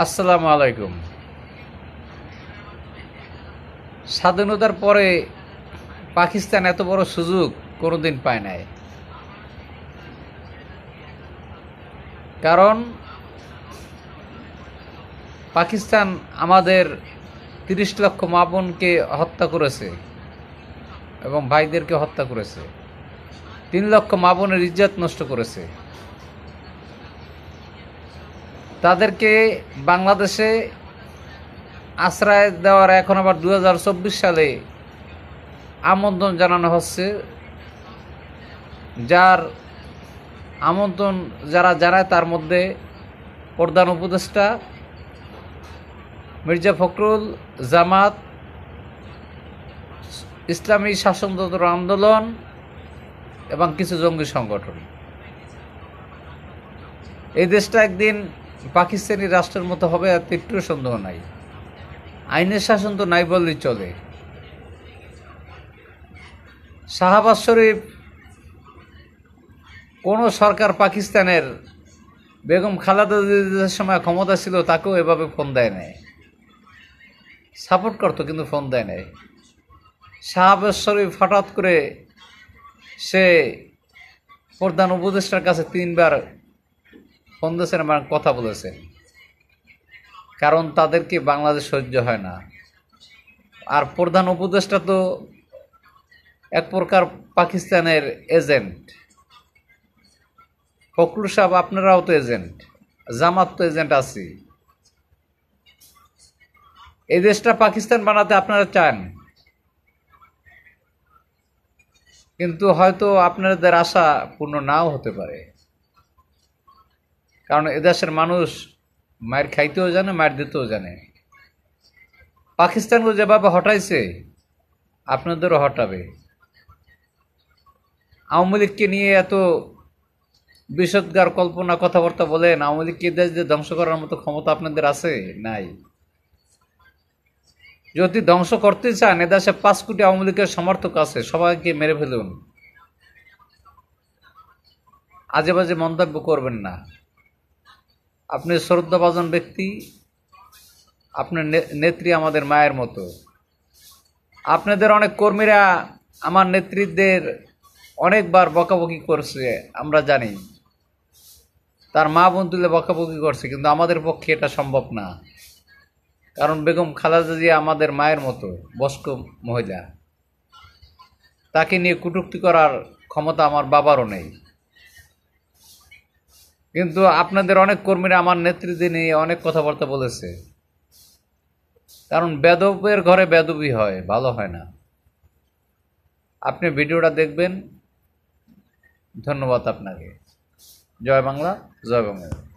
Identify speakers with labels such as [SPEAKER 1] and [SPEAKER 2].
[SPEAKER 1] আসসালামু আলাইকুম। স্বাধীনতার পরে পাকিস্তান এত বড় সুযোগ কোনোদিন পায় নাই। কারণ পাকিস্তান আমাদের ৩০ লক্ষ মা বোনকে হত্যা করেছে এবং ভাইদেরকে হত্যা করেছে। ৩ লক্ষ মা বোনের ইজ্জত নষ্ট করেছে। তাদেরকে বাংলাদেশে আশ্রয় দেওয়ার এখন আবার ২০২৪ সালে আমন্ত্রণ জানানো হচ্ছে। যার আমন্ত্রণ যারা জানায় তার মধ্যে প্রধান উপদেষ্টা মির্জা ফখরুল, জামাত, ইসলামী শাসনতন্ত্র আন্দোলন এবং কিছু জঙ্গি সংগঠন। এই দেশটা একদিন পাকিস্তানি রাষ্ট্রের মতো হবে, এত একটু সন্দেহ নাই। আইনের শাসন তো নাই বললেই চলে। শাহবাজ শরীফ কোনো সরকার পাকিস্তানের বেগম খালেদা জিয়ার সময় ক্ষমতা ছিল তাকেও এভাবে ফোন দেয় নাই, সাপোর্ট করতো কিন্তু ফোন দেয় নাই। শাহবাজ শরীফ হঠাৎ করে সে প্রধান উপদেষ্টার কাছে ৩ বার ফোন দিয়েছেন এবং কথা বলেছেন, কারণ তাদেরকে বাংলাদেশ সহ্য হয় না। আর প্রধান উপদেষ্টা তো এক প্রকার পাকিস্তানের এজেন্ট। ফখরুল সাহেব আপনারাও তো এজেন্ট, জামাত তো এজেন্ট আছে। এই দেশটা পাকিস্তান বানাতে আপনারা চান, কিন্তু হয়তো আপনাদের আশা পূর্ণ নাও হতে পারে। কারণ এদেশের মানুষ মায়ের খাইতেও জানে, মায়ের দিতেও জানে। পাকিস্তানকে যেভাবে হটাইছে আপনাদেরও হটাবে। আওয়ামী লীগকে নিয়ে এত বিষদগার কল্পনা কথাবার্তা বলেন, আওয়ামী লীগকে দেশ দিয়ে ধ্বংস করার মতো ক্ষমতা আপনাদের আছে? নাই। যদি ধ্বংস করতে চান, এদেশে ৫ কোটি আওয়ামী লীগের সমর্থক আছে, সবাইকে মেরে ফেলুন। আজে বাজে মন্তব্য করবেন না। আপনি শ্রদ্ধাভাজন ব্যক্তি, আপনার নেত্রী আমাদের মায়ের মতো। আপনাদের অনেক কর্মীরা আমার নেতৃত্বের অনেকবার বকাবকি করছে, আমরা জানি। তার মা বোন তুলে বকাবকি করছে, কিন্তু আমাদের পক্ষে এটা সম্ভব না। কারণ বেগম খালেদা জিয়া আমাদের মায়ের মতো বয়স্ক মহিলা, তাকে নিয়ে কটূক্তি করার ক্ষমতা আমার বাবারও নেই। কিন্তু আপনাদের অনেক কর্মীরা আমার নেতৃত্বে নিয়ে অনেক কথাবার্তা বলেছে। কারণ বেদবের ঘরে বেদবি হয়, ভালো হয় না। আপনি ভিডিওটা দেখবেন। ধন্যবাদ আপনাকে। জয় বাংলা, জয় বাংলা।